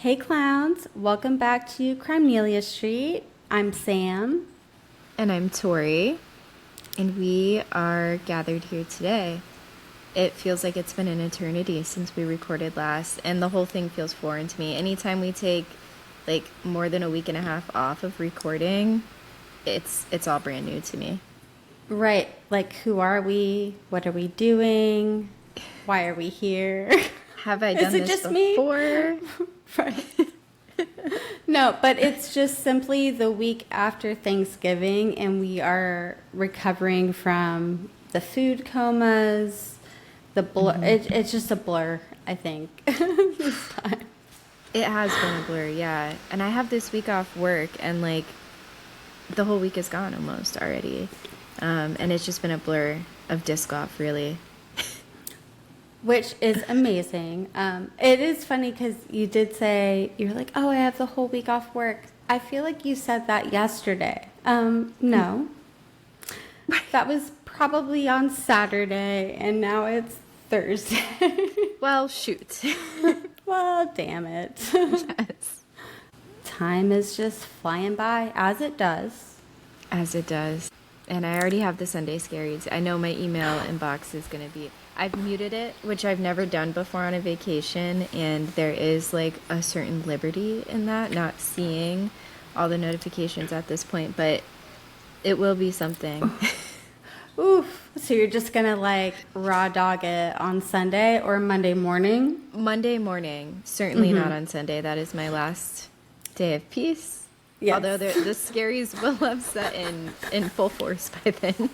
Hey clowns, welcome back to Crimelia Street. I'm Sam. And I'm Tori, and we are gathered here today. It feels like it's been an eternity since we recorded last, and the whole thing feels foreign to me. Anytime we take like more than a week and a half off of recording, it's all brand new to me. Right, like who are we? What are we doing? Why are we here? Have I Is done it this just me? before? Right. No, but it's just simply the week after Thanksgiving, and we are recovering from the food comas, the blur. It's just a blur, I think, this time. It has been a blur, yeah. And I have this week off work, and like the whole week is gone almost already. And it's just been a blur of disc golf, really. Which is amazing. It is funny because you did say, you're like, oh, I have the whole week off work. I feel like you said that yesterday. No. That was probably on Saturday, and now it's Thursday. Well, shoot. Well, damn it. Yes. Time is just flying by, as it does. As it does. And I already have the Sunday scaries. I know my email inbox is going to be... I've muted it, which I've never done before on a vacation, and there is like a certain liberty in that, not seeing all the notifications at this point, but it will be something. Oof. So you're just going to like raw dog it on Sunday or Monday morning? Monday morning, certainly not on Sunday. That is my last day of peace. Yes. Although the scaries will have set in full force by then.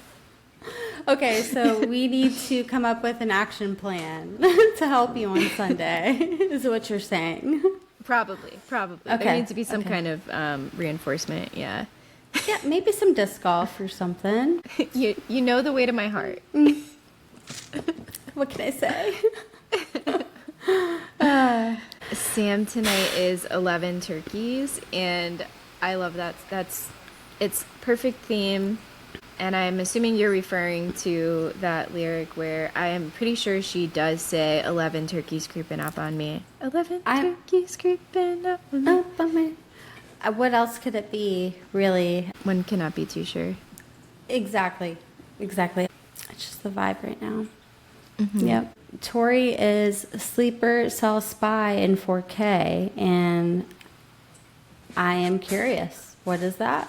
Okay, so we need to come up with an action plan to help you on Sunday, is what you're saying. Probably. Okay. There needs to be some kind of reinforcement, yeah. Yeah, maybe some disc golf or something. You know the way to my heart. What can I say? Sam tonight is 11 turkeys, and I love that. It's perfect theme. And I'm assuming you're referring to that lyric where I am pretty sure she does say 11 turkeys creeping up on me. 11 turkeys creeping up on me. Up on me. What else could it be, really? One cannot be too sure. Exactly. It's just the vibe right now. Yep. Tori is Sleeper Cell Spy in 4K, and I am curious. What is that?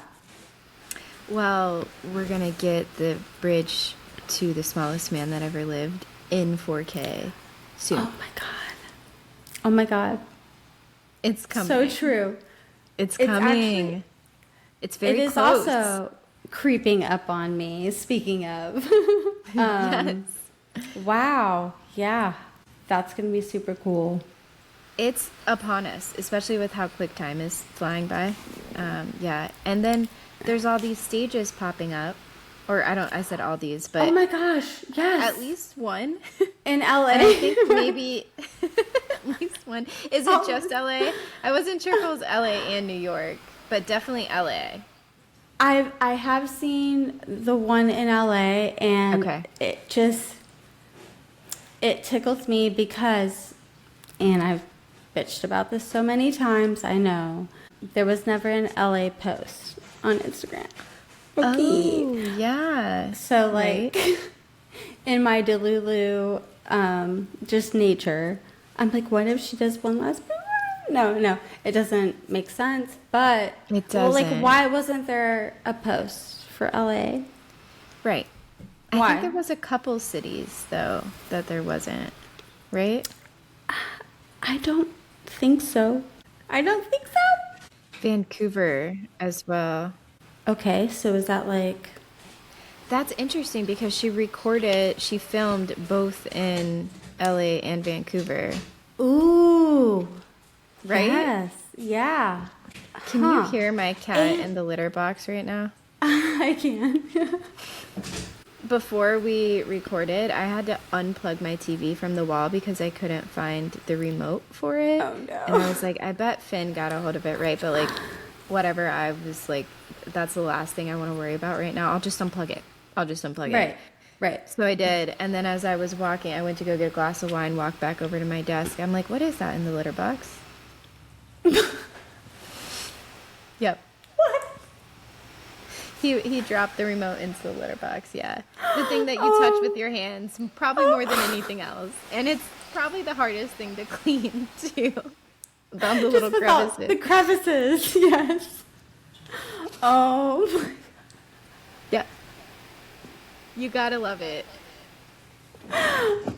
Well, we're going to get the bridge to The Smallest Man That Ever Lived in 4K soon. Oh my God. It's coming. So true. It's coming. It's very It is close. also creeping up on me, speaking of. Yes. Wow. Yeah. That's going to be super cool. It's upon us, especially with how quick time is flying by. Yeah. And then there's all these stages popping up. Or I said all these, but Oh my gosh. Yes. at least one. In LA. And I think maybe at least one. Is it just LA? I wasn't sure if it was LA and New York, but definitely LA. I have seen the one in LA, and Okay. it tickles me because, and I've bitched about this so many times, I know, there was never an LA post on Instagram. Okay. Oh, yeah. So like in my Delulu, just nature, I'm like, what if she does one last? No, it doesn't make sense. But It well, like, doesn't. why wasn't there a post for LA? Right. I Why? think there was a couple cities, though, that there wasn't. Right? I don't think so. I don't think so. Vancouver as well. Okay, so is that like? That's interesting because she filmed both in LA and Vancouver. Ooh. Right? Yes. Yeah. Can you hear my cat in the litter box right now? I can. Before we recorded, I had to unplug my TV from the wall because I couldn't find the remote for it. Oh, no. And I was like, I bet Finn got a hold of it, right? But like, whatever, I was like, that's the last thing I want to worry about right now. I'll just unplug it. Right. So I did. And then as I was walking, I went to go get a glass of wine, walked back over to my desk. I'm like, what is that in the litter box? Yep. What? He dropped the remote into the litter box, yeah. The thing that you touch with your hands, probably more than anything else. And it's probably the hardest thing to clean, too. Down the little Just without crevices. the crevices, yes. Oh. Yeah. You gotta love it.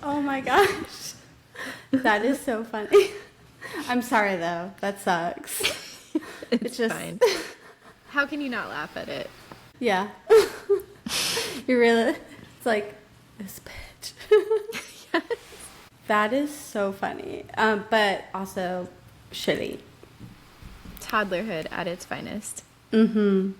Oh my gosh. That is so funny. I'm sorry though. That sucks. It's just fine. How can you not laugh at it? Yeah. You really, it's like this bitch. Yes. That is so funny. But also shitty. Toddlerhood at its finest. Mm-hmm.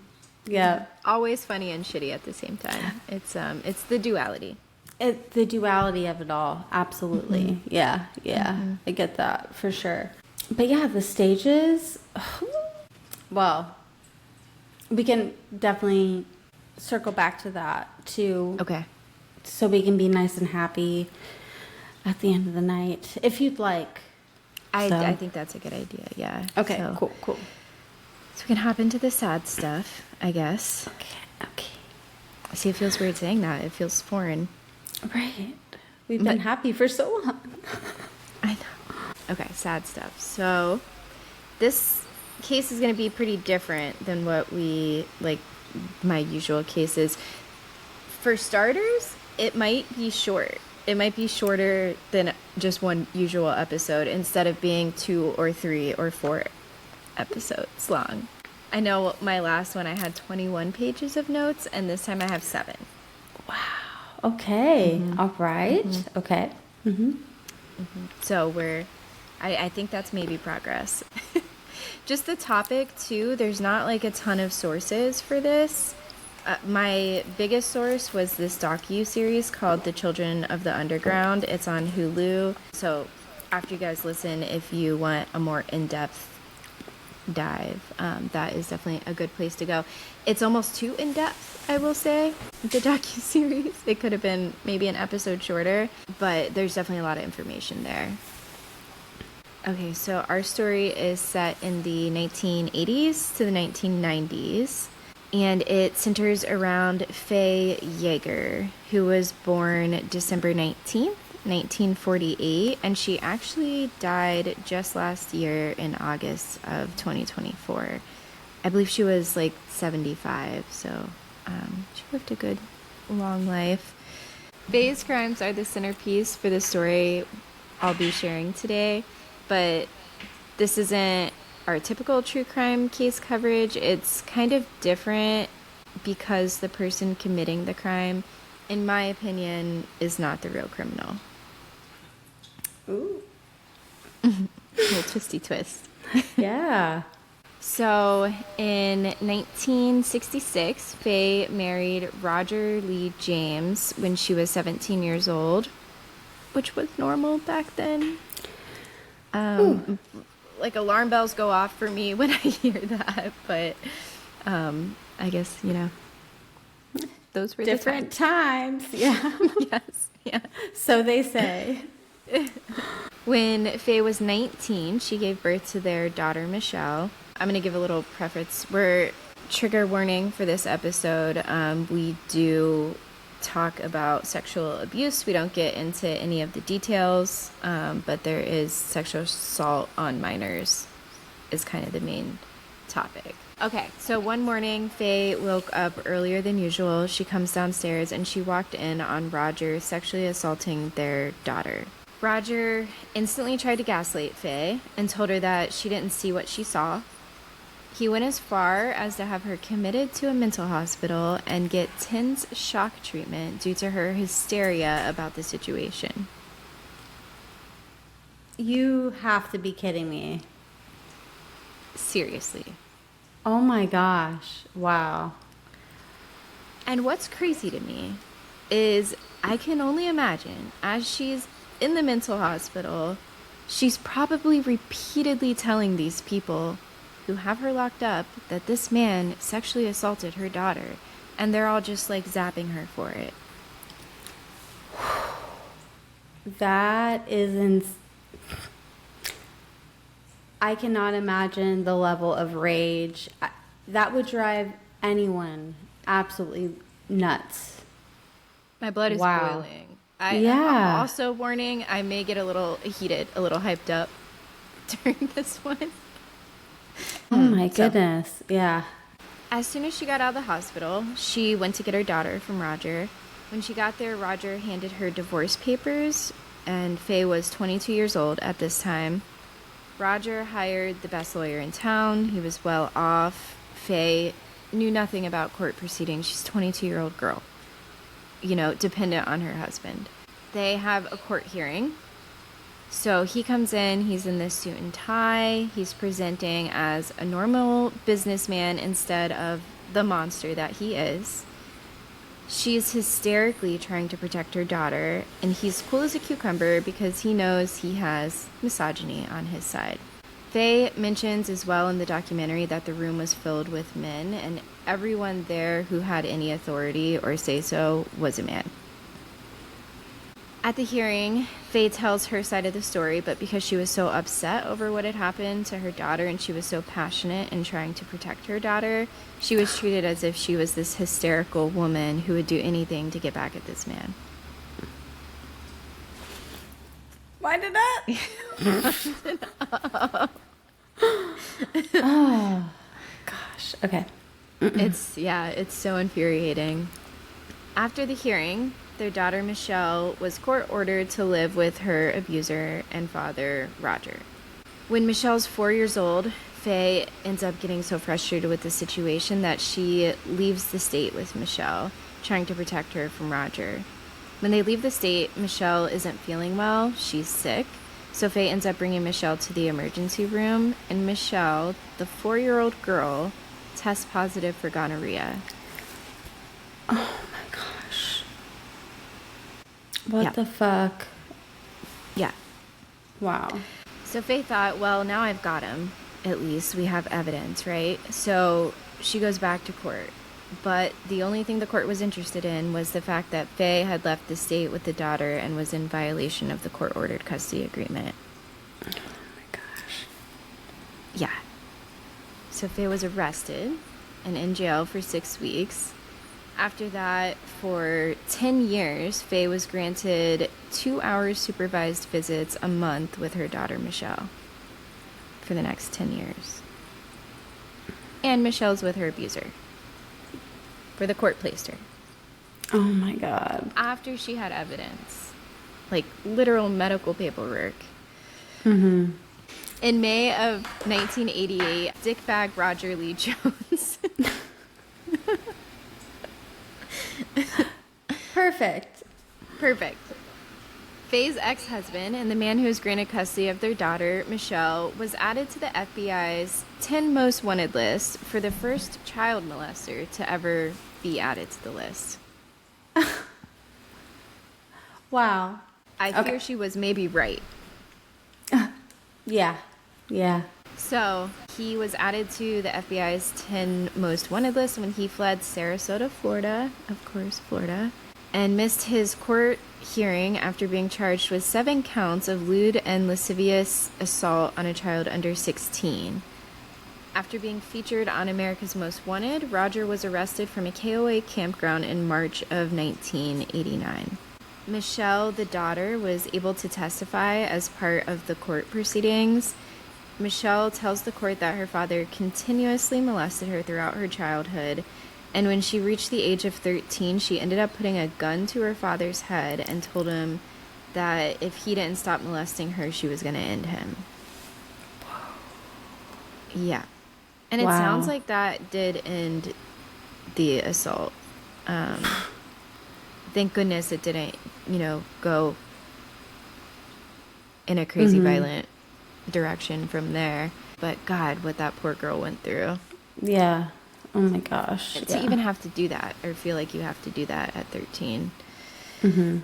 Yeah. Always funny and shitty at the same time. It's the duality. The duality of it all. Absolutely. Mm-hmm. Yeah. Yeah. I get that for sure. But yeah, the stages, well, we can definitely circle back to that too. Okay. So we can be nice and happy at the end of the night, if you'd like. I think that's a good idea, yeah. Okay, So cool. we can hop into the sad stuff, I guess. Okay. See, it feels weird saying that. It feels foreign. Right. We've been happy for so long. I know. Okay, sad stuff. So this case is going to be pretty different than what my usual cases. For starters, it might be short. It might be shorter than just one usual episode instead of being 2 or 3 or 4 episodes long. I know my last one I had 21 pages of notes, and this time I have 7. Wow. Okay. All right. Okay. So I think that's maybe progress. Just the topic too, there's not like a ton of sources for this. My biggest source was this docu-series called The Children of the Underground. It's on Hulu. So after you guys listen, if you want a more in-depth dive, that is definitely a good place to go. It's almost too in-depth, I will say, the docu-series. It could have been maybe an episode shorter, but there's definitely a lot of information there. Okay, so our story is set in the 1980s to the 1990s. And it centers around Faye Yager, who was born December 19th, 1948, and she actually died just last year in August of 2024. I believe she was like 75, so she lived a good, long life. Faye's crimes are the centerpiece for the story I'll be sharing today, but this isn't our typical true crime case coverage. It's kind of different because the person committing the crime, in my opinion, is not the real criminal. Ooh. Little twisty twist. Yeah. So in 1966, Faye married Roger Lee James when she was 17 years old, which was normal back then. Like alarm bells go off for me when I hear that, but I guess, those were Different the times. Yeah. Yes, yeah. So they say. When Faye was 19, she gave birth to their daughter, Michelle. I'm going to give a little preface. We're trigger warning for this episode. We do talk about sexual abuse. We don't get into any of the details, but there is sexual assault on minors is kind of the main topic. Okay, so one morning, Faye woke up earlier than usual. She comes downstairs and she walked in on Roger sexually assaulting their daughter. Roger instantly tried to gaslight Faye and told her that she didn't see what she saw. He went as far as to have her committed to a mental hospital and get TENS shock treatment due to her hysteria about the situation. You have to be kidding me. Seriously. Oh my gosh. Wow. And what's crazy to me is I can only imagine as she's in the mental hospital, she's probably repeatedly telling these people who have her locked up that this man sexually assaulted her daughter, and they're all just like zapping her for it. That is I cannot imagine the level of rage. That would drive anyone absolutely nuts. My blood is Wow. boiling. Yeah. Also warning, I may get a little heated, a little hyped up during this one. Oh my So, goodness. Yeah. as soon as she got out of the hospital, she went to get her daughter from Roger. When she got there, Roger handed her divorce papers, and Faye was 22 years old at this time. Roger hired the best lawyer in town. He was well off. Faye knew nothing about court proceedings. She's a 22-year-old girl, dependent on her husband. They have a court hearing. So he comes in, he's in this suit and tie. He's presenting as a normal businessman instead of the monster that he is. She's hysterically trying to protect her daughter, and he's cool as a cucumber because he knows he has misogyny on his side. Faye mentions as well in the documentary that the room was filled with men, and everyone there who had any authority or say-so was a man. At the hearing, Faye tells her side of the story, but because she was so upset over what had happened to her daughter and she was so passionate in trying to protect her daughter, she was treated as if she was this hysterical woman who would do anything to get back at this man. Why did that? Oh, gosh. Okay. It's so infuriating. After the hearing, their daughter Michelle was court-ordered to live with her abuser and father, Roger. When Michelle's 4 years old, Faye ends up getting so frustrated with the situation that she leaves the state with Michelle, trying to protect her from Roger. When they leave the state, Michelle isn't feeling well. She's sick. So Faye ends up bringing Michelle to the emergency room, and Michelle, the 4-year-old girl, tests positive for gonorrhea. Oh my gosh. What Yeah. the fuck? Yeah. Wow. So Faye thought, well, now I've got him. At least we have evidence, right? So she goes back to court. But the only thing the court was interested in was the fact that Faye had left the state with the daughter and was in violation of the court-ordered custody agreement. Oh my gosh. Yeah. So Faye was arrested and in jail for 6 weeks. After that, for 10 years, Faye was granted 2-hour supervised visits a month with her daughter, Michelle, for the next 10 years. And Michelle's with her abuser, where the court placed her. Oh my God. After she had evidence, like literal medical paperwork. Mm-hmm. In May of 1988, dickbag Roger Lee Jones. Perfect. Perfect. Faye's ex-husband and the man who was granted custody of their daughter, Michelle, was added to the FBI's 10 most wanted list for the first child molester to ever be added to the list. Wow. I fear she was maybe right. Yeah. Yeah. So, he was added to the FBI's 10 most wanted list when he fled Sarasota, Florida, of course, Florida, and missed his court hearing after being charged with 7 counts of lewd and lascivious assault on a child under 16. After being featured on America's Most Wanted, Roger was arrested from a KOA campground in March of 1989. Michelle, the daughter, was able to testify as part of the court proceedings. Michelle tells the court that her father continuously molested her throughout her childhood, and when she reached the age of 13, she ended up putting a gun to her father's head and told him that if he didn't stop molesting her, she was going to end him. Yeah. And it sounds like that did end the assault. Thank goodness it didn't, go in a crazy, violent direction from there. But God, what that poor girl went through. Yeah. Oh my gosh. To even have to do that or feel like you have to do that at 13. Mm-hmm.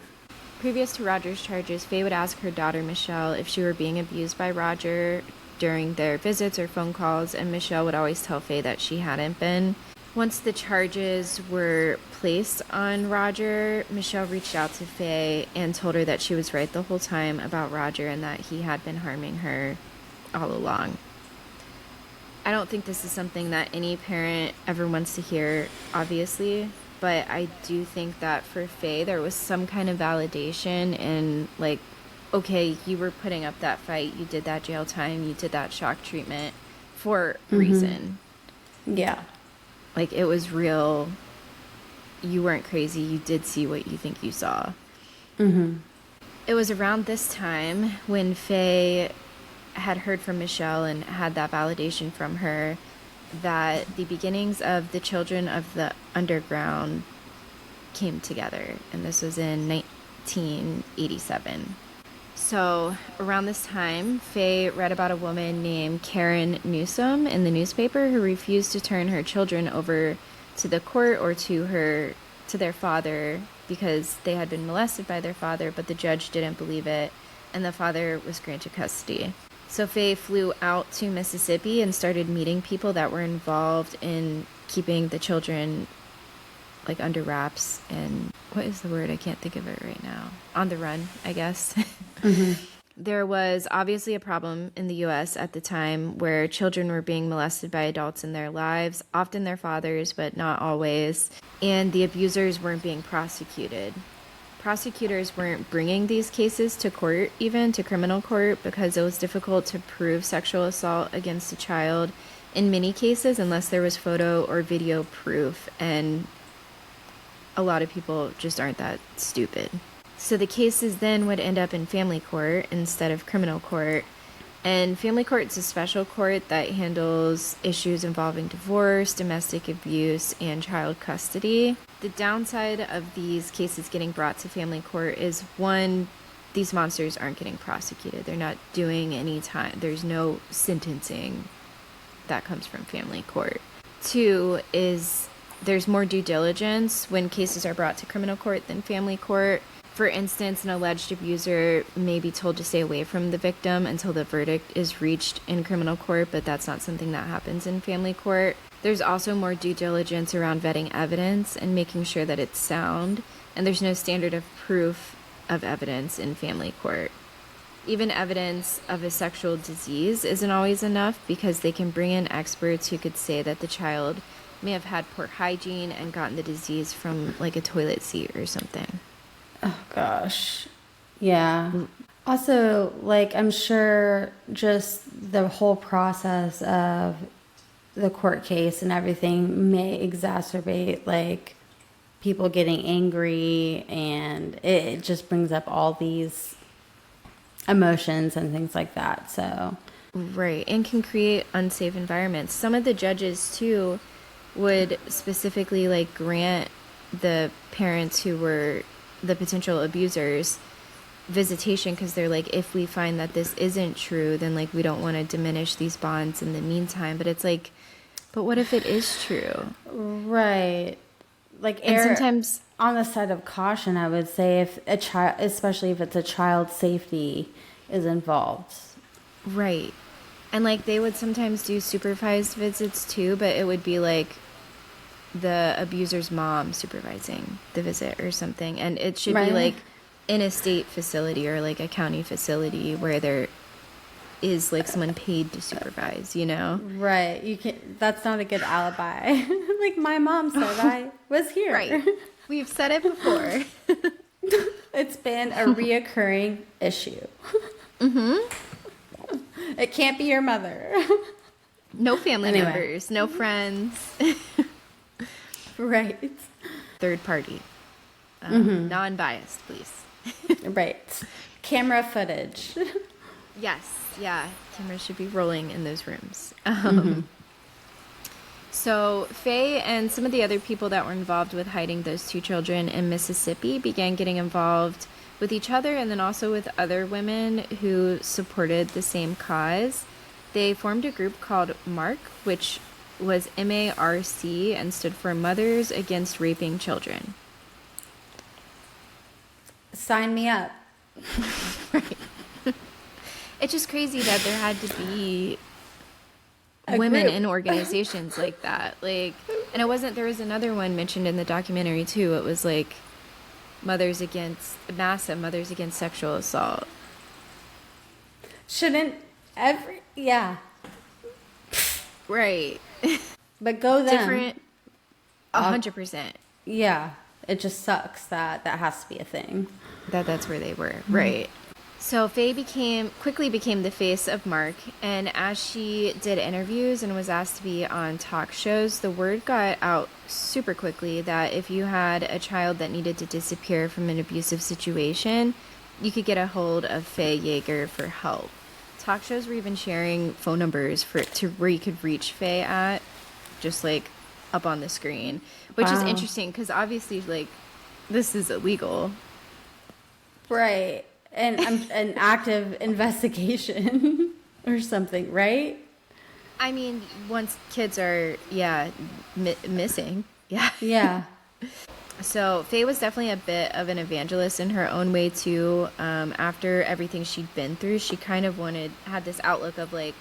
Previous to Roger's charges, Faye would ask her daughter, Michelle, if she were being abused by Roger during their visits or phone calls, and Michelle would always tell Faye that she hadn't been. Once the charges were placed on Roger, Michelle reached out to Faye and told her that she was right the whole time about Roger and that he had been harming her all along. I don't think this is something that any parent ever wants to hear, obviously, but I do think that for Faye, there was some kind of validation in, like, okay, you were putting up that fight, you did that jail time, you did that shock treatment for reason. Yeah. Like, it was real. You weren't crazy. You did see what you think you saw. It was around this time when Faye had heard from Michelle and had that validation from her that the beginnings of the Children of the Underground came together. And this was in 1987. So around this time, Faye read about a woman named Karen Newsom in the newspaper who refused to turn her children over to the court or to their father because they had been molested by their father, but the judge didn't believe it, and the father was granted custody. So Faye flew out to Mississippi and started meeting people that were involved in keeping the children, like, under wraps and, what is the word? I can't think of it right now. On the run, I guess. There was obviously a problem in the U.S. at the time where children were being molested by adults in their lives, often their fathers, but not always, and the abusers weren't being prosecuted. Prosecutors weren't bringing these cases to court, even to criminal court, because it was difficult to prove sexual assault against a child in many cases unless there was photo or video proof, and a lot of people just aren't that stupid. So the cases then would end up in family court instead of criminal court. And family court is a special court that handles issues involving divorce, domestic abuse, and child custody. The downside of these cases getting brought to family court is, one, these monsters aren't getting prosecuted. They're not doing any time. There's no sentencing that comes from family court. Two is there's more due diligence when cases are brought to criminal court than family court. For instance, an alleged abuser may be told to stay away from the victim until the verdict is reached in criminal court, but that's not something that happens in family court. There's also more due diligence around vetting evidence and making sure that it's sound, and there's no standard of proof of evidence in family court. Even evidence of a sexual disease isn't always enough because they can bring in experts who could say that the child may have had poor hygiene and gotten the disease from, like, a toilet seat or something. Oh, gosh. Yeah. Also, like, I'm sure just the whole process of the court case and everything may exacerbate, like, people getting angry, and it just brings up all these emotions and things like that. So, right. And can create unsafe environments. Some of the judges, too, would specifically, like, grant the parents who were the potential abusers visitation because they're like, if we find that this isn't true, then, like, we don't want to diminish these bonds in the meantime. But it's like, but what if it is true? right. Like, And sometimes on the side of caution, I would say, if a child, especially if it's a child's safety is involved. right. And, like, they would sometimes do supervised visits too, but it would be like the abuser's mom supervising the visit or something, and it should be like in a state facility or like a county facility where there is, like, someone paid to supervise, you know? Right. You can. That's not a good alibi. Like, my mom said I was here. Right. We've said it before. It's been a reoccurring issue. It can't be your mother. No family Anyway. members, no friends. Right. Third party. Non-biased, please. Right. Camera footage. Yes, yeah. Cameras should be rolling in those rooms. So Faye and some of the other people that were involved with hiding those two children in Mississippi began getting involved with each other and then also with other women who supported the same cause. They formed a group called MARC, which was MARC and stood for Mothers Against Raping Children. Sign me up. Right. It's just crazy that there had to be A women group. in organizations like that. Like, and it wasn't, there was another one mentioned in the documentary too. It was like Mothers Against Sexual Assault. Shouldn't every Yeah. Right. But go them. Different. 100%. Yeah. It just sucks that that has to be a thing. That's where they were. Right. So Faye quickly became the face of Mark, and as she did interviews and was asked to be on talk shows, the word got out super quickly that if you had a child that needed to disappear from an abusive situation, you could get a hold of Faye Yager for help. Talk shows were even sharing phone numbers where you could reach Faye at, just like up on the screen, which is Wow. interesting because obviously like this is illegal. Right. And an active investigation or something, right? I mean, once kids are, missing. Yeah. Yeah. So Faye was definitely a bit of an evangelist in her own way, too. After everything she'd been through, she kind of had this outlook of like,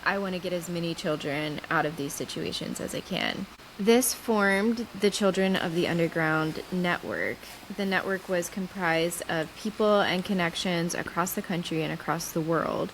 I want to get as many children out of these situations as I can. This formed the Children of the Underground Network. The network was comprised of people and connections across the country and across the world.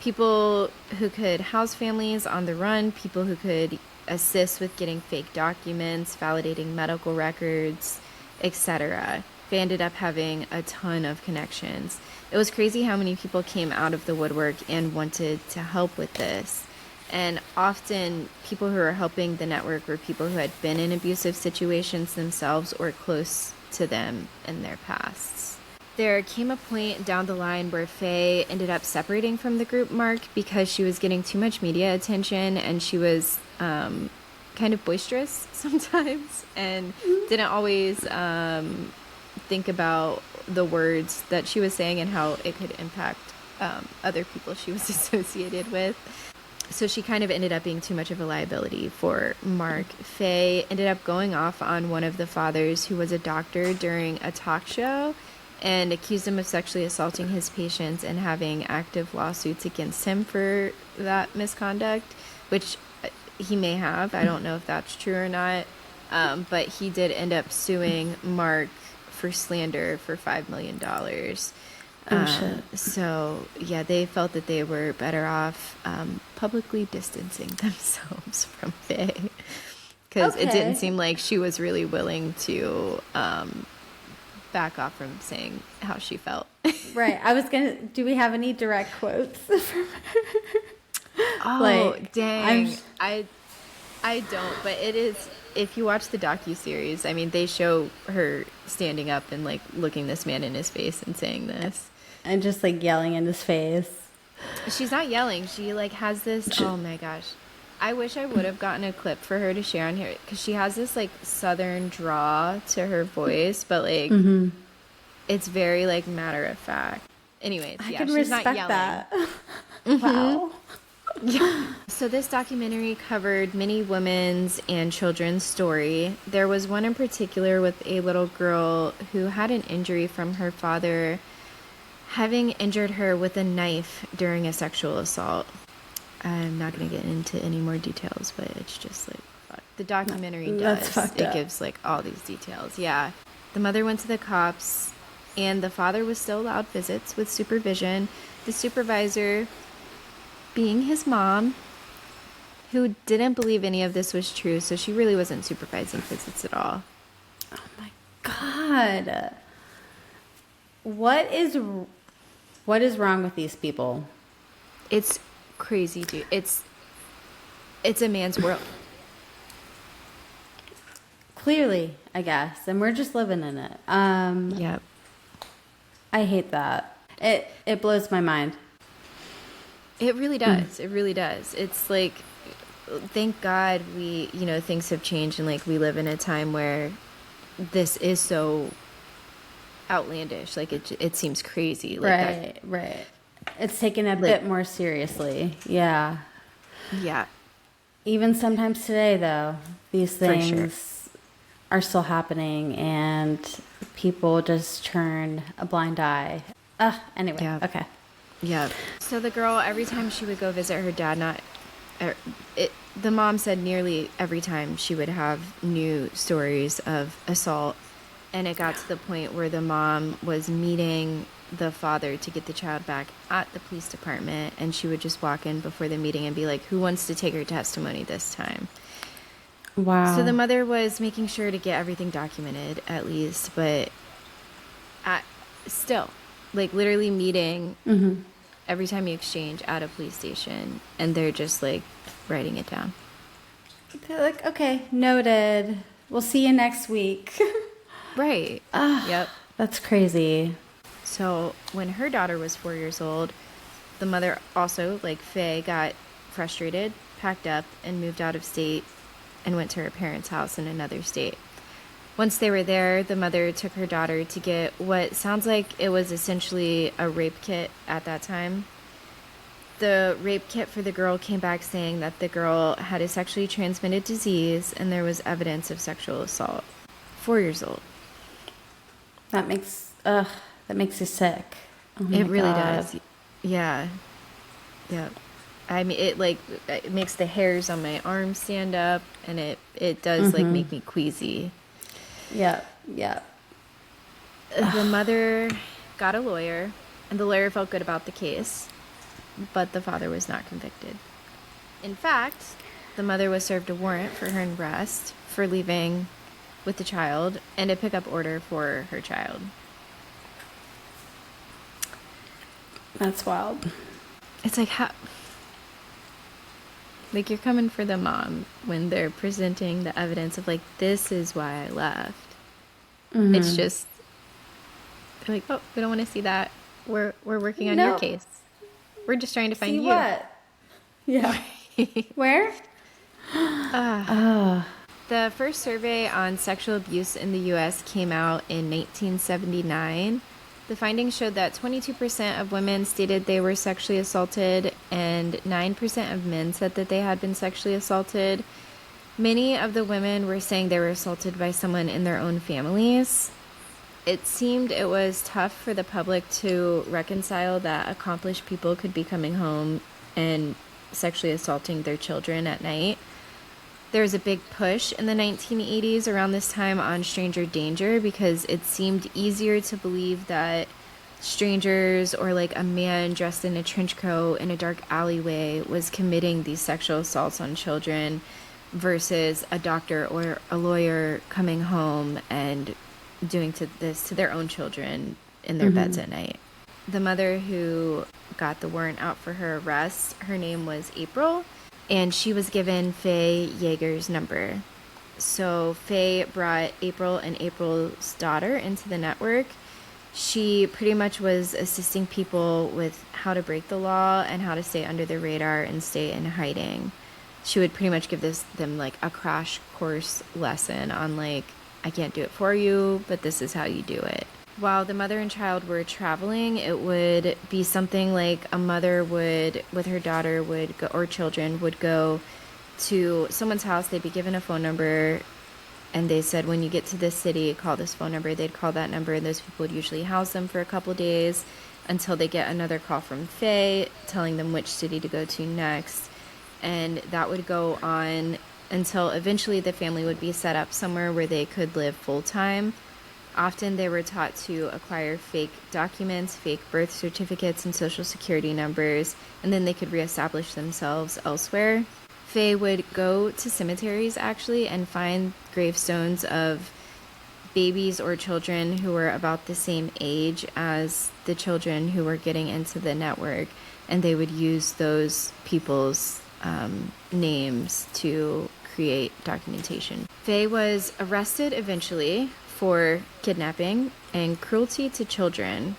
People who could house families on the run, people who could assist with getting fake documents, validating medical records, etc. They ended up having a ton of connections. It was crazy how many people came out of the woodwork and wanted to help with this. And often people who were helping the network were people who had been in abusive situations themselves or close to them in their pasts. There came a point down the line where Faye ended up separating from the group Mark because she was getting too much media attention and she was kind of boisterous sometimes and didn't always think about the words that she was saying and how it could impact other people she was associated with. So she kind of ended up being too much of a liability for Mark. Faye ended up going off on one of the fathers who was a doctor during a talk show and accused him of sexually assaulting his patients and having active lawsuits against him for that misconduct, which he may have. I don't know if that's true or not. But he did end up suing Mark for slander for $5 million. Oh, shit. So, yeah, they felt that they were better off publicly distancing themselves from Faye. Because it didn't seem like she was really willing to back off from saying how she felt. Right. I was going to, do we have any direct quotes from her? Oh, Like, dang. I don't, but it is, if you watch the docuseries, I mean, they show her standing up and, like, looking this man in his face and saying this. And just, like, yelling in his face. She's not yelling. She, like, has this, oh, my gosh. I wish I would have gotten a clip for her to share on here, because she has this, like, southern draw to her voice, but, like, it's very, like, matter of fact. Anyways, I yeah, can she's respect not yelling. that. Wow. Yeah. So this documentary covered many women's and children's story. There was one in particular with a little girl who had an injury from her father having injured her with a knife during a sexual assault. I'm not going to get into any more details, but it's just like, fuck. The documentary That's does. fucked It up. gives like all these details. Yeah. The mother went to the cops and the father was still allowed visits with supervision. The supervisor being his mom, who didn't believe any of this was true, so she really wasn't supervising visits at all. Oh, my God. What is wrong with these people? It's crazy, dude. It's a man's world. Clearly, I guess. And we're just living in it. Yep. I hate that. It blows my mind. It really does. It really does. It's like, thank God things have changed and like we live in a time where this is so outlandish. Like it seems crazy. Like Right. It's taken a bit more seriously. Yeah. Yeah. Even sometimes today, though, these For sure. things are still happening and people just turn a blind eye. Anyway. Yeah. Okay. Yeah. So the girl, every time she would go visit her dad, the mom said nearly every time she would have new stories of assault. And it got to the point where the mom was meeting the father to get the child back at the police department, and she would just walk in before the meeting and be like, who wants to take her testimony this time? Wow. So the mother was making sure to get everything documented, at least, but still, like, literally meeting every time you exchange at a police station, and they're just, like, writing it down. They're like, okay, noted. We'll see you next week. Right. Yep. That's crazy. So when her daughter was 4 years old, the mother also, like Faye, got frustrated, packed up, and moved out of state and went to her parents' house in another state. Once they were there, the mother took her daughter to get what sounds like it was essentially a rape kit at that time. The rape kit for the girl came back saying that the girl had a sexually transmitted disease and there was evidence of sexual assault. 4 years old. That makes you sick. Oh It my really God. does. Yeah. Yeah. I mean, it makes the hairs on my arms stand up, and it does like make me queasy. Yeah. Yeah. The mother got a lawyer, and the lawyer felt good about the case, but the father was not convicted. In fact, the mother was served a warrant for her arrest for leaving with the child and a pickup order for her child. That's wild. It's like, how... Like, you're coming for the mom when they're presenting the evidence of, like, this is why I left. It's just, they're like, oh, we don't want to see that. We're working on your No. case. We're just trying to find See you. what? Yeah. Where? The first survey on sexual abuse in the U.S. came out in 1979. The findings showed that 22% of women stated they were sexually assaulted, and 9% of men said that they had been sexually assaulted. Many of the women were saying they were assaulted by someone in their own families. It seemed it was tough for the public to reconcile that accomplished people could be coming home and sexually assaulting their children at night. There was a big push in the 1980s around this time on stranger danger because it seemed easier to believe that strangers or like a man dressed in a trench coat in a dark alleyway was committing these sexual assaults on children versus a doctor or a lawyer coming home and doing this to their own children in their beds at night. The mother who got the warrant out for her arrest, her name was April, and she was given Faye Yager's number. So Faye brought April and April's daughter into the network. She pretty much was assisting people with how to break the law and how to stay under the radar and stay in hiding. She would pretty much give them like a crash course lesson on like, I can't do it for you, but this is how you do it. While the mother and child were traveling, it would be something like a mother would, with her daughter, would go, or children would go to someone's house. They'd be given a phone number, and they said, when you get to this city, call this phone number. They'd call that number, and those people would usually house them for a couple days until they get another call from Faye telling them which city to go to next. And that would go on until eventually the family would be set up somewhere where they could live full-time. Often they were taught to acquire fake documents, fake birth certificates, and social security numbers, and then they could reestablish themselves elsewhere. Faye would go to cemeteries, actually, and find gravestones of babies or children who were about the same age as the children who were getting into the network, and they would use those people's names to create documentation. Faye was arrested eventually for kidnapping and cruelty to children.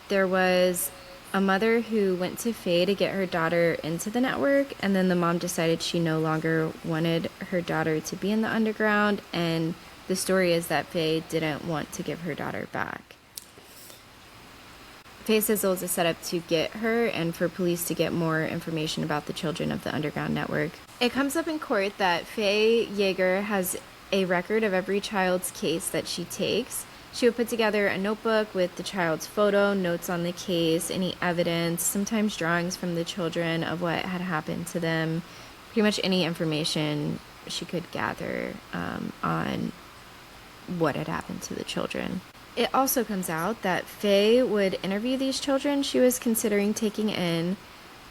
There was a mother who went to Faye to get her daughter into the network, and then the mom decided she no longer wanted her daughter to be in the underground, and the story is that Faye didn't want to give her daughter back. Faye says it was a setup to get her and for police to get more information about the children of the underground network. It comes up in court that Faye Yager has a record of every child's case that she takes. She would put together a notebook with the child's photo, notes on the case, any evidence, sometimes drawings from the children of what had happened to them, pretty much any information she could gather on what had happened to the children. It also comes out that Faye would interview these children she was considering taking in.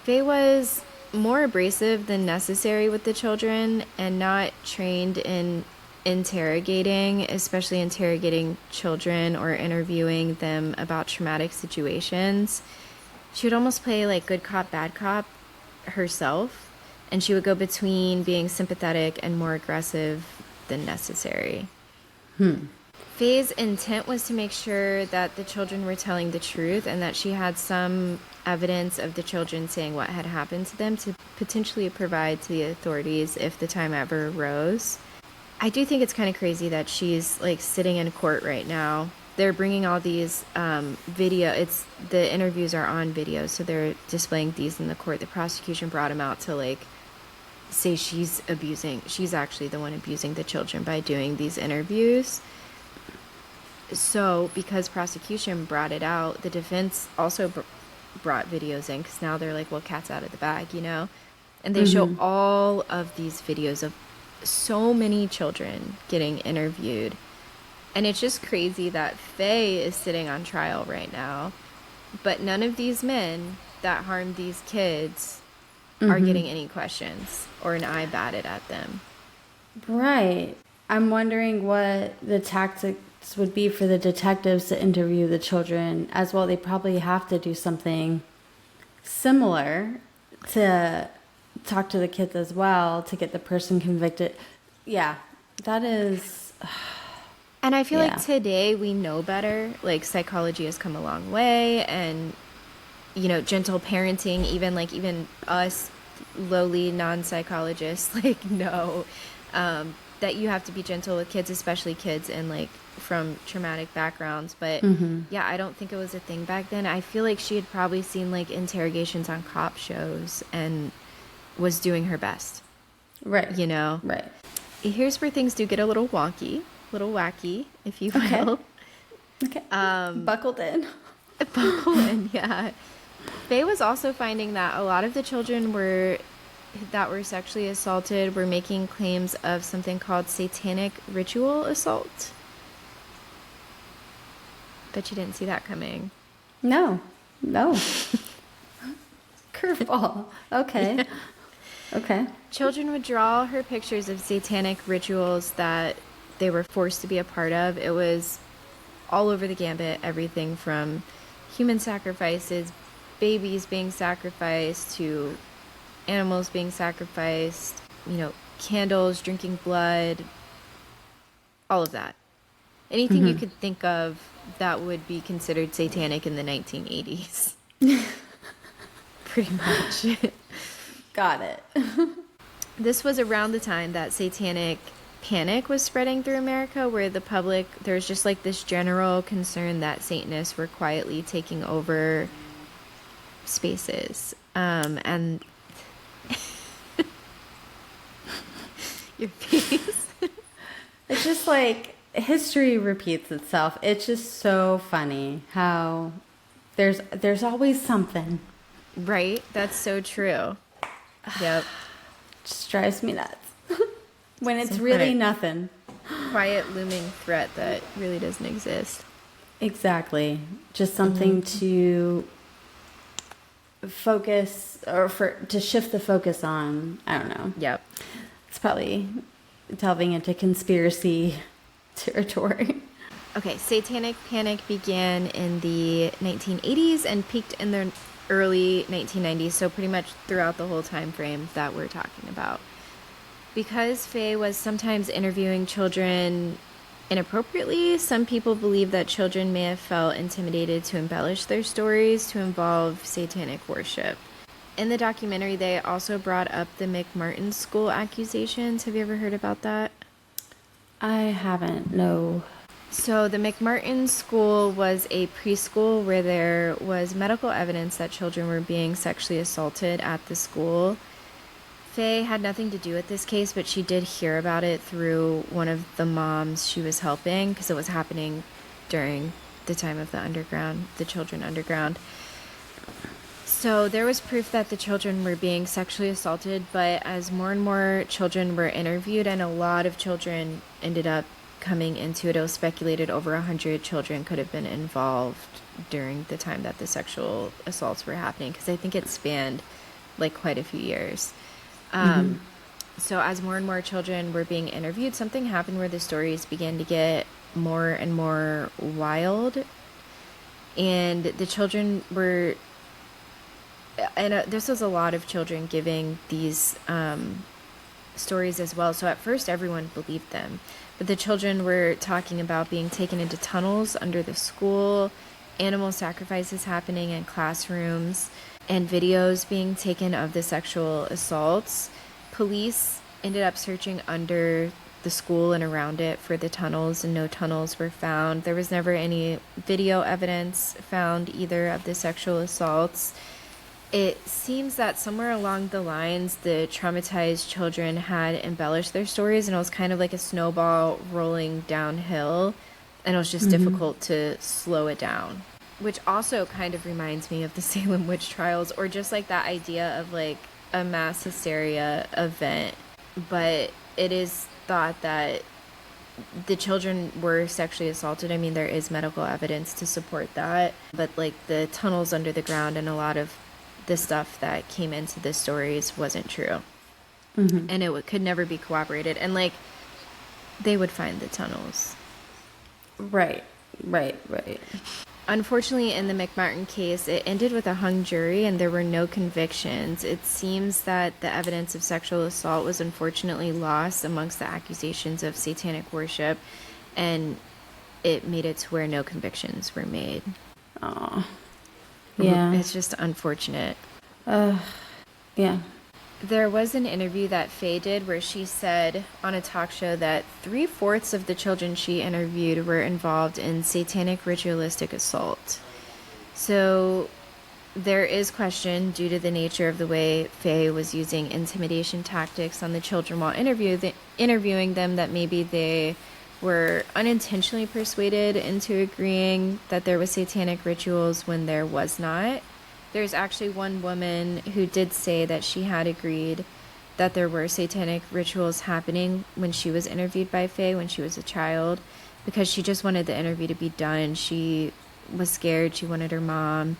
Faye was more abrasive than necessary with the children and not trained in interrogating, especially interrogating children or interviewing them about traumatic situations. She would almost play like good cop, bad cop herself, and she would go between being sympathetic and more aggressive than necessary. Faye's intent was to make sure that the children were telling the truth and that she had some evidence of the children saying what had happened to them to potentially provide to the authorities if the time ever arose. I do think it's kind of crazy that she's like sitting in court right now. They're bringing all these the interviews are on video, so they're displaying these in the court. The prosecution brought them out to like say she's actually the one abusing the children by doing these interviews. So because prosecution brought it out, the defense also brought videos in because now they're like, well, cat's out of the bag, you know? And they show all of these videos of so many children getting interviewed. And it's just crazy that Faye is sitting on trial right now, but none of these men that harmed these kids are getting any questions or an eye batted at them. Right. I'm wondering what the tactics would be for the detectives to interview the children as well. They probably have to do something similar to talk to the kids as well to get the person convicted. Yeah, that is... And I feel like today we know better. Like psychology has come a long way, and you know, gentle parenting, even us lowly non-psychologists know that you have to be gentle with kids, especially kids in like from traumatic backgrounds. But yeah, I don't think it was a thing back then. I feel like she had probably seen like interrogations on cop shows and was doing her best. Right. You know? Right. Here's where things do get a little wonky, little wacky, if you will. Okay. Buckled in. Buckle in, yeah. Faye was also finding that a lot of the children that were sexually assaulted were making claims of something called satanic ritual assault. Bet you didn't see that coming. No. Curveball. Okay. Yeah. Okay. Children would draw her pictures of satanic rituals that they were forced to be a part of. It was all over the gambit, everything from human sacrifices, babies being sacrificed, to animals being sacrificed, you know, candles, drinking blood, all of that. Anything you could think of that would be considered satanic in the 1980s. Pretty much. Got it. This was around the time that satanic panic was spreading through America, where the public, there's just like this general concern that Satanists were quietly taking over spaces. And your face. It's just like history repeats itself. It's just so funny how there's always something. Right? That's so true. Yep. Just drives me nuts. When it's really nothing. Quiet looming threat that really doesn't exist. Exactly. Just something to focus to shift the focus on. I don't know. Yep. It's probably delving into conspiracy territory. Okay, satanic panic began in the 1980s and peaked in the early 1990s, so pretty much throughout the whole time frame that we're talking about. Because Faye was sometimes interviewing children inappropriately, some people believe that children may have felt intimidated to embellish their stories to involve satanic worship. In the documentary, they also brought up the McMartin School accusations. Have you ever heard about that? I haven't, no. So the McMartin School was a preschool where there was medical evidence that children were being sexually assaulted at the school. Faye had nothing to do with this case, but she did hear about it through one of the moms she was helping because it was happening during the time of the children underground. So there was proof that the children were being sexually assaulted, but as more and more children were interviewed and a lot of children ended up coming into it. It was speculated over 100 children could have been involved during the time that the sexual assaults were happening, because I think it spanned like quite a few years. So as more and more children were being interviewed, something happened where the stories began to get more and more wild. And the children were, and this was a lot of children giving these stories as well. So at first everyone believed them. But the children were talking about being taken into tunnels under the school, animal sacrifices happening in classrooms, and videos being taken of the sexual assaults. Police ended up searching under the school and around it for the tunnels, and no tunnels were found. There was never any video evidence found either of the sexual assaults. It seems that somewhere along the lines, the traumatized children had embellished their stories, and it was kind of like a snowball rolling downhill, and it was just difficult to slow it down. Which also kind of reminds me of the Salem witch trials, or just like that idea of like a mass hysteria event. But it is thought that the children were sexually assaulted. I mean, there is medical evidence to support that, but like the tunnels under the ground and a lot of the stuff that came into the stories wasn't true. And it could never be corroborated. And like, they would find the tunnels. Right. Unfortunately, in the McMartin case, it ended with a hung jury and there were no convictions. It seems that the evidence of sexual assault was unfortunately lost amongst the accusations of satanic worship, and it made it to where no convictions were made. Oh, yeah. It's just unfortunate. Yeah. There was an interview that Faye did where she said on a talk show that 3/4 of the children she interviewed were involved in satanic ritualistic assault. So there is question, due to the nature of the way Faye was using intimidation tactics on the children while interviewing them, that maybe they were unintentionally persuaded into agreeing that there was satanic rituals when there was not. There's actually one woman who did say that she had agreed that there were satanic rituals happening when she was interviewed by Faye when she was a child, because she just wanted the interview to be done. She was scared. She wanted her mom,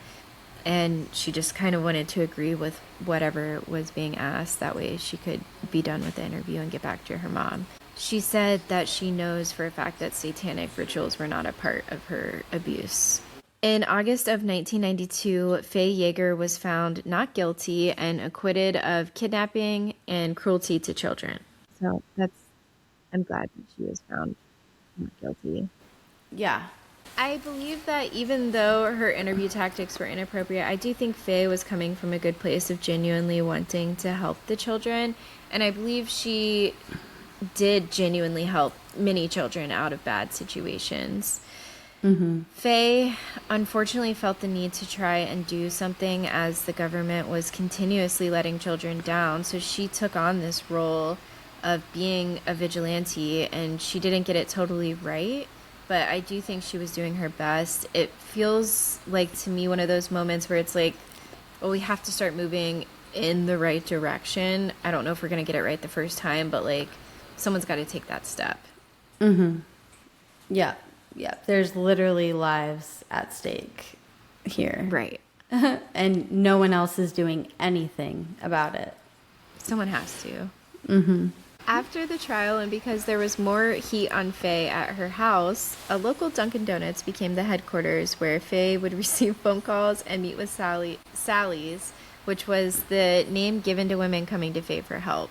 and she just kind of wanted to agree with whatever was being asked. That way she could be done with the interview and get back to her mom. She said that she knows for a fact that satanic rituals were not a part of her abuse. In August of 1992, Faye Yager was found not guilty and acquitted of kidnapping and cruelty to children. So I'm glad that she was found not guilty. Yeah. I believe that even though her interview tactics were inappropriate, I do think Faye was coming from a good place of genuinely wanting to help the children. And I believe she did genuinely help many children out of bad situations. Faye unfortunately felt the need to try and do something, as the government was continuously letting children down. So she took on this role of being a vigilante, and she didn't get it totally right, but I do think she was doing her best. It feels like, to me, one of those moments where it's like, well, we have to start moving in the right direction. I don't know if we're going to get it right the first time, but like, someone's got to take that step. Yeah. There's literally lives at stake here. Right. And no one else is doing anything about it. Someone has to. After the trial, and because there was more heat on Faye at her house, a local Dunkin' Donuts became the headquarters where Faye would receive phone calls and meet with Sally's, which was the name given to women coming to Faye for help.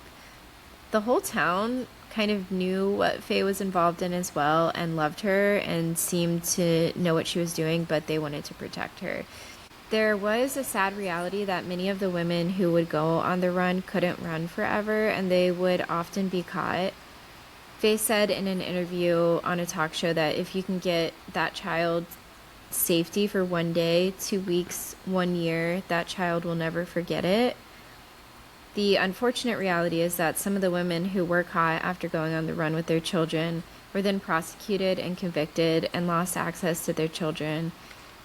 The whole town kind of knew what Faye was involved in as well, and loved her and seemed to know what she was doing, but they wanted to protect her. There was a sad reality that many of the women who would go on the run couldn't run forever, and they would often be caught. Faye said in an interview on a talk show that if you can get that child safety for 1 day, 2 weeks, 1 year, that child will never forget it. The unfortunate reality is that some of the women who were caught after going on the run with their children were then prosecuted and convicted and lost access to their children,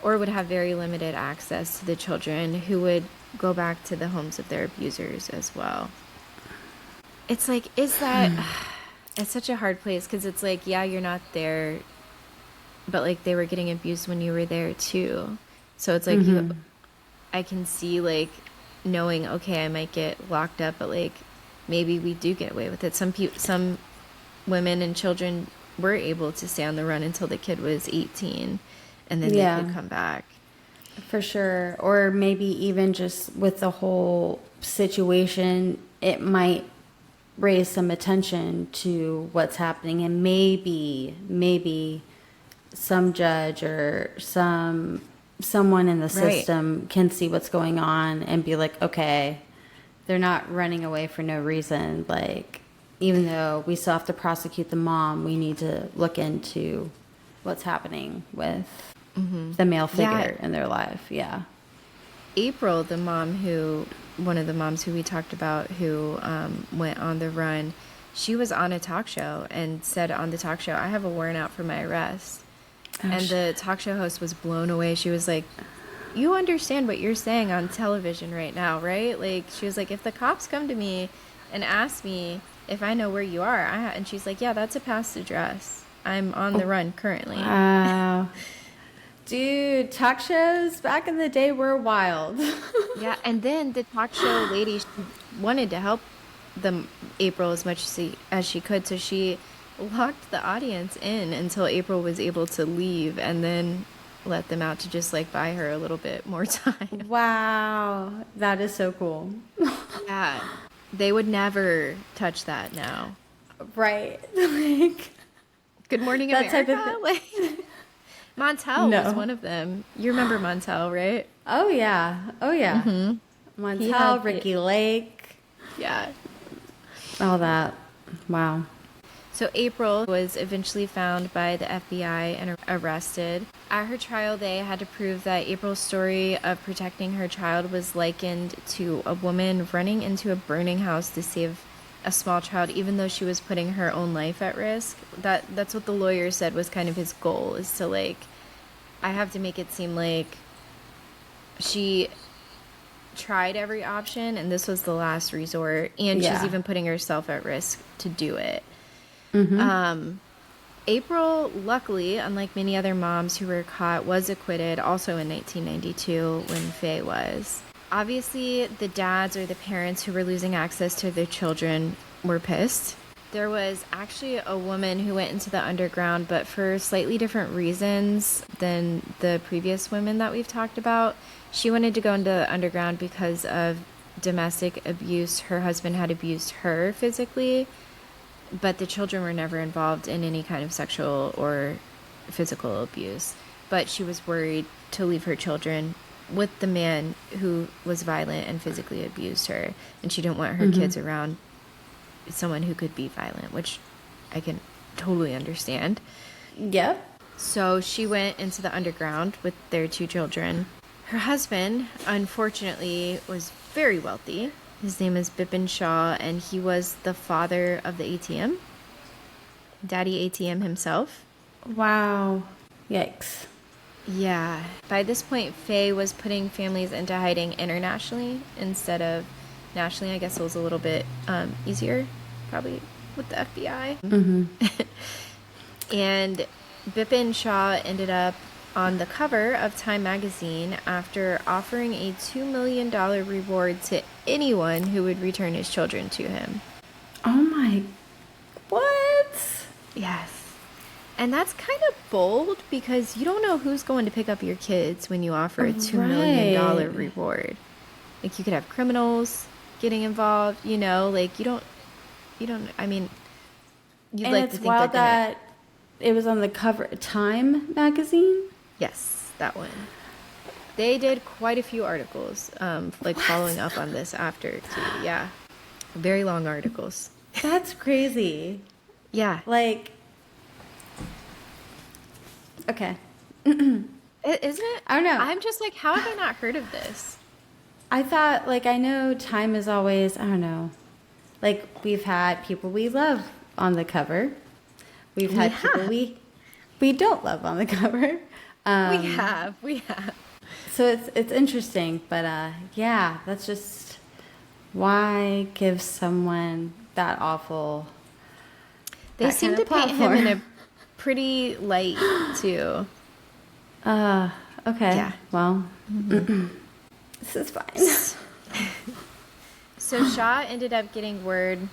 or would have very limited access to the children, who would go back to the homes of their abusers as well. It's like, is that... It's such a hard place because it's like, yeah, you're not there, but like they were getting abused when you were there too. So it's like I can see like knowing, okay, I might get locked up, but like maybe we do get away with it. Some women and children were able to stay on the run until the kid was 18, and then they Yeah, could come back. for sure. Or maybe even just with the whole situation, it might raise some attention to what's happening, and maybe some judge or someone in the Right. system can see what's going on and be like, okay, they're not running away for no reason. Like, even though we still have to prosecute the mom, we need to look into what's happening with the male Yeah. figure in their life. Yeah. April, one of the moms who we talked about who went on the run, she was on a talk show and said on the talk show, I have a warrant out for my arrest. And the talk show host was blown away. She was like, you understand what you're saying on television right now, right? Like, she was like, if the cops come to me and ask me if I know where you are, and she's like, yeah, that's a past address. I'm on the run currently. Wow. Dude, talk shows back in the day were wild. Yeah, and then the talk show lady, she wanted to help April as much as she could, so she locked the audience in until April was able to leave, and then let them out to just like buy her a little bit more time. Wow. That is so cool. Yeah, they would never touch that now. Right. Like, Good Morning that type America, of like Montel was No. one of them. You remember Montel, right? Oh, yeah. Oh, yeah. He had Montel, Ricky Lake, Yeah. all that. Wow. So April was eventually found by the FBI and arrested. At her trial, they had to prove that April's story of protecting her child was likened to a woman running into a burning house to save a small child, even though she was putting her own life at risk. That's what the lawyer said was kind of his goal, is to like, I have to make it seem like she tried every option and this was the last resort, and she's Yeah. even putting herself at risk to do it. April, luckily, unlike many other moms who were caught, was acquitted also in 1992 when Faye was. Obviously, the dads or the parents who were losing access to their children were pissed. There was actually a woman who went into the underground, but for slightly different reasons than the previous women that we've talked about. She wanted to go into the underground because of domestic abuse. Her husband had abused her physically, but the children were never involved in any kind of sexual or physical abuse. But she was worried to leave her children with the man who was violent and physically abused her, and she didn't want her kids around someone who could be violent, which I can totally understand. Yep. So she went into the underground with their two children. Her husband, unfortunately, was very wealthy. His name is Bipin Shah, and he was the father of the ATM. Daddy ATM himself. Wow. Yikes. Yeah. By this point, Faye was putting families into hiding internationally instead of nationally. I guess it was a little bit easier, probably, with the FBI. And Bipin Shah ended up on the cover of Time magazine after offering a $2 million reward to anyone who would return his children to him. Oh my. What? Yes. And that's kind of bold because you don't know who's going to pick up your kids when you offer a $2 million Right. reward. Like, you could have criminals getting involved, you know, like I mean, you'd And like it's to think they're wild gonna. that it was on the cover Time magazine. Yes, that one. They did quite a few articles, like following up on this after too. Yeah, very long articles. That's crazy. Yeah, Like, okay. Isn't it? I don't know. I'm just like, how have I not heard of this? I thought, like, I know Time is always, I don't know, like, we've had people we love on the cover. We've had people we don't love on the cover. We have. So it's interesting, but yeah, that's just, why give someone that awful They that seem kind to of paint him in platform. a pretty light too. Okay. Yeah. Well, this is fine. So Shaw ended up getting word.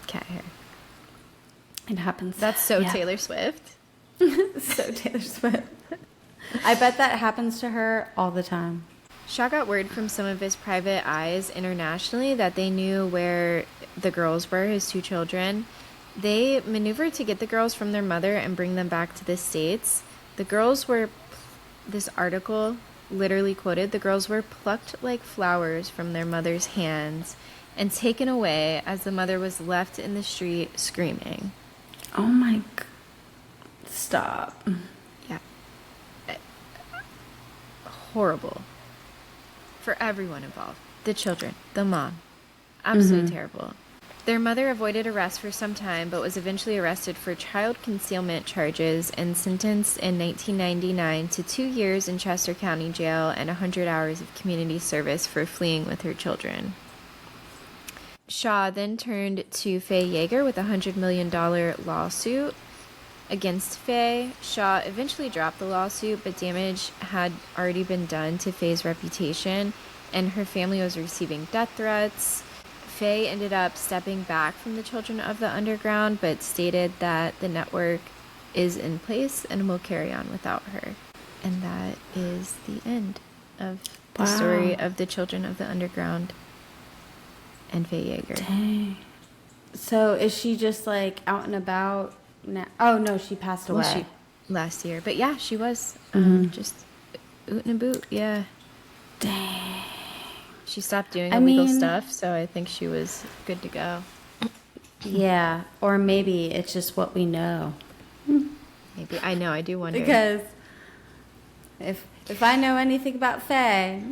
Cat hair. It happens. That's so Yeah. Taylor Swift. So Taylor Swift. I bet that happens to her all the time. Shaw got word from some of his private eyes internationally that they knew where the girls were, his two children. They maneuvered to get the girls from their mother and bring them back to the States. The girls were, this article literally quoted, the girls were plucked like flowers from their mother's hands and taken away as the mother was left in the street screaming. Oh my God. Stop. Yeah. Horrible. For everyone involved. The children, the mom. Absolutely terrible. Their mother avoided arrest for some time, but was eventually arrested for child concealment charges and sentenced in 1999 to 2 years in Chester County Jail and 100 hours of community service for fleeing with her children. Shaw then turned to Faye Yager with a $100 million lawsuit against Faye. Shaw eventually dropped the lawsuit, but damage had already been done to Faye's reputation, and her family was receiving death threats. Faye ended up stepping back from the Children of the Underground, but stated that the network is in place and will carry on without her. And that is the end of the story of the Children of the Underground and Faye Yager. Dang. So is she just like out and about now? Oh no, she passed away. Well, last year. But yeah, she was just oot and a boot. Yeah. Dang. She stopped doing illegal stuff, so I think she was good to go. Yeah, or maybe it's just what we know. Maybe. I know, I do wonder. Because if I know anything about Faye,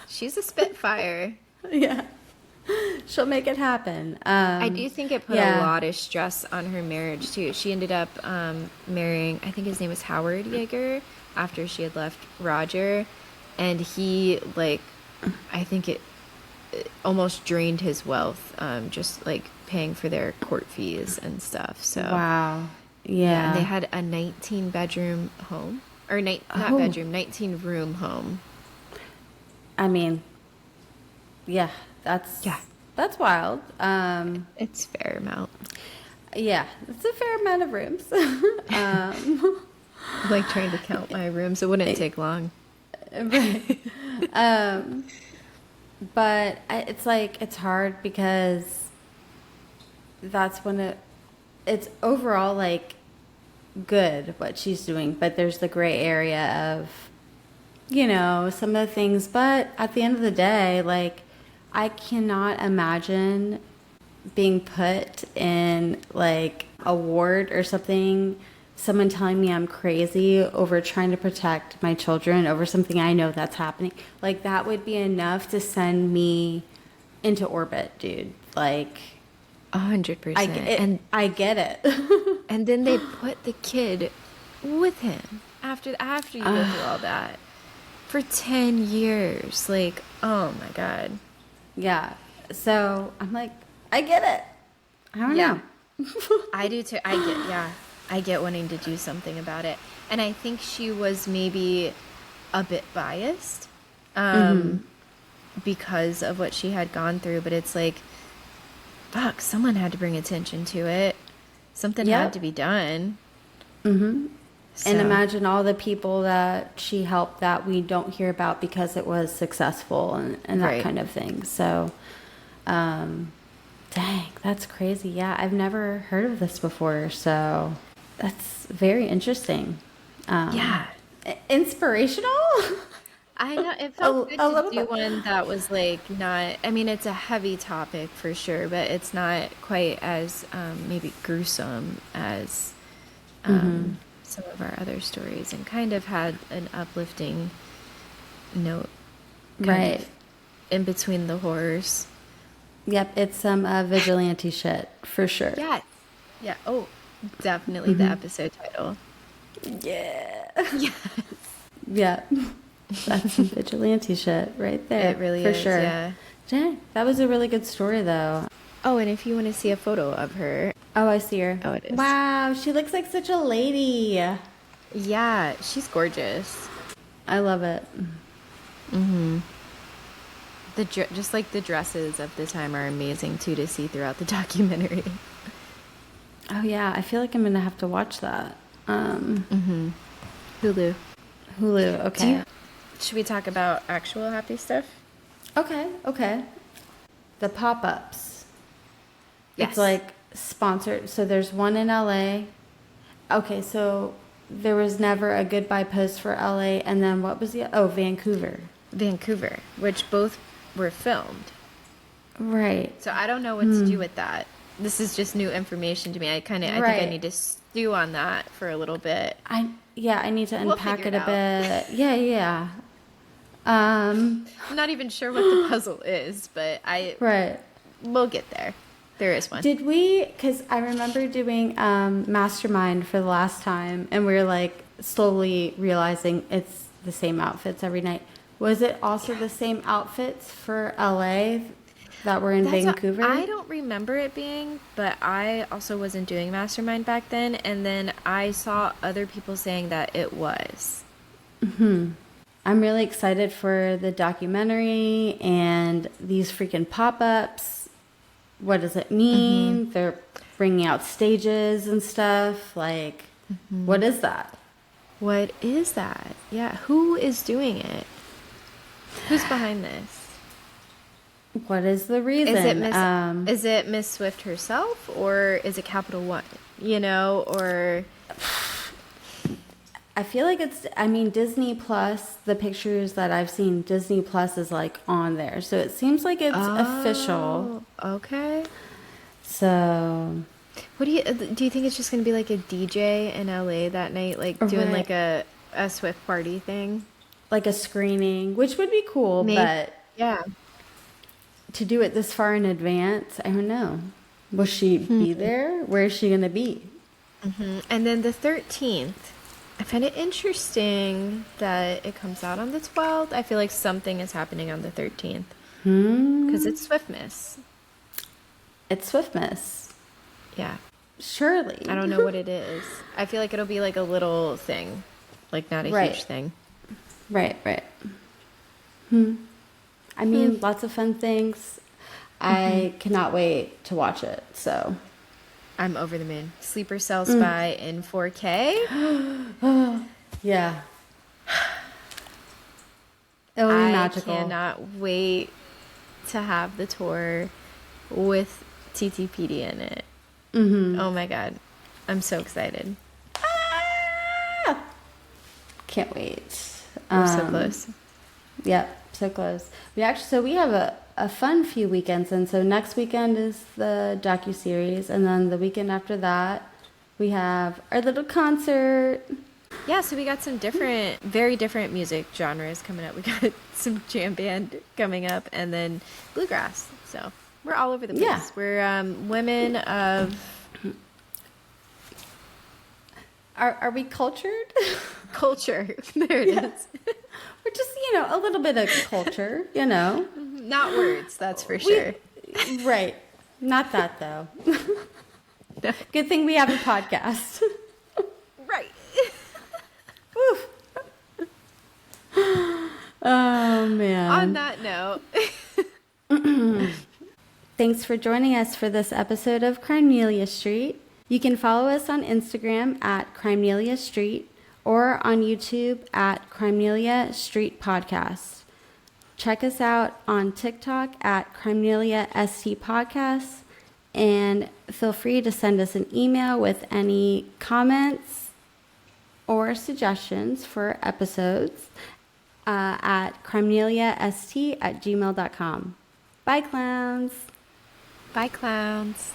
she's a spitfire. yeah, she'll make it happen. I do think it put a lot of stress on her marriage, too. She ended up marrying, I think his name was Howard Yager, after she had left Roger. And he, like, I think it almost drained his wealth, just, like, paying for their court fees and stuff. So wow. Yeah. And they had a 19-bedroom home. Or, not bedroom, 19-room home. I mean, yeah, that's wild. It's a fair amount. Yeah, it's a fair amount of rooms. Like trying to count my rooms, it wouldn't take long. Right. But it's like, it's hard because that's when it's overall like good what she's doing, but there's the gray area of, you know, some of the things. But at the end of the day, like, I cannot imagine being put in like a ward or something, someone telling me I'm crazy over trying to protect my children over something I know that's happening. Like, that would be enough to send me into orbit, dude. Like, 100%. I get it. And then they put the kid with him after you go through all that for 10 years. Like, oh my God. Yeah. So I'm like, I get it. I don't know. I do too. I get wanting to do something about it. And I think she was maybe a bit biased because of what she had gone through. But it's like, fuck, someone had to bring attention to it. Something had to be done. Mm-hmm. So. And imagine all the people that she helped that we don't hear about because it was successful and that kind of thing. So, dang, that's crazy. Yeah, I've never heard of this before. So that's very interesting. Inspirational? I know, it felt good to do one that was like not, I mean, it's a heavy topic for sure, but it's not quite as maybe gruesome as some of our other stories, and kind of had an uplifting note kind of in between the horrors. Yep, it's some vigilante shit for sure. Yeah. Oh, definitely the episode title. Yeah. Yes. Yeah. That's some vigilante shit right there. It really for is, sure. yeah. Dang, that was a really good story though. Oh, and if you want to see a photo of her, Oh, I see her. oh, it is. Wow, she looks like such a lady. Yeah, she's gorgeous. I love it. Just like the dresses of the time are amazing too to see throughout the documentary. Oh yeah, I feel like I'm gonna have to watch that. Hulu. Hulu. Okay. Should we talk about actual happy stuff? Okay. The pop-ups. Yes. It's like sponsored. So there's one in LA. Okay, so there was never a goodbye post for LA, and then what was Vancouver. Vancouver, which both were filmed. Right. So I don't know what to do with that. This is just new information to me. I think I need to stew on that for a little bit. I need to We'll unpack figure it a it bit. Yeah. I'm not even sure what the puzzle is, but Right. we'll get there. There is one. Did we, because I remember doing Mastermind for the last time, and we were like slowly realizing it's the same outfits every night. Was it also the same outfits for LA that were in Vancouver? I don't remember it being, but I also wasn't doing Mastermind back then, and then I saw other people saying that it was. I'm really excited for the documentary and these freaking pop-ups. What does it mean? They're bringing out stages and stuff. Like, what is that? What is that? Yeah, who is doing it? Who's behind this? What is the reason? Is it Miss Swift herself, or is it Capital One? Or I feel like Disney Plus, the pictures that I've seen, Disney Plus is like on there. So it seems like it's official. Okay. So What do you think it's just going to be like a DJ in LA that night, like doing like a Swift party thing? Like a screening, which would be cool, but yeah. to do it this far in advance, I don't know. Will she be there? Where is she going to be? And then the 13th, I find it interesting that it comes out on the 12th. I feel like something is happening on the 13th. Because it's Swiftmas. It's Swiftmas. Yeah. Surely. I don't know what it is. I feel like it'll be like a little thing, like not a huge thing. Right. I mean, lots of fun things. I cannot wait to watch it. So I'm over the moon. Sleeper Cell Spy in 4K. yeah, it'll be magical. I cannot wait to have the tour with TTPD in it. Oh my god, I'm so excited. Can't wait. We're so close. Yep, so close. We have a fun few weekends, and so next weekend is the docuseries, and then the weekend after that we have our little concert. Yeah, so we got some very different music genres coming up. We got some jam band coming up, and then bluegrass. So we're all over the place. Yeah. We're women of... Are we cultured? Culture. There it is. We're just, a little bit of culture, Not words, that's for sure. Right. Not that, though. No. Good thing we have a podcast. Right. Oof. Oh, man. On that note. Thanks for joining us for this episode of Crimelia Street. You can follow us on Instagram at Crimelia Street or on YouTube at Crimelia Street Podcast. Check us out on TikTok at Crimelia ST Podcast, and feel free to send us an email with any comments or suggestions for episodes at crimeliast@gmail.com. Bye, clowns. Bye, clowns.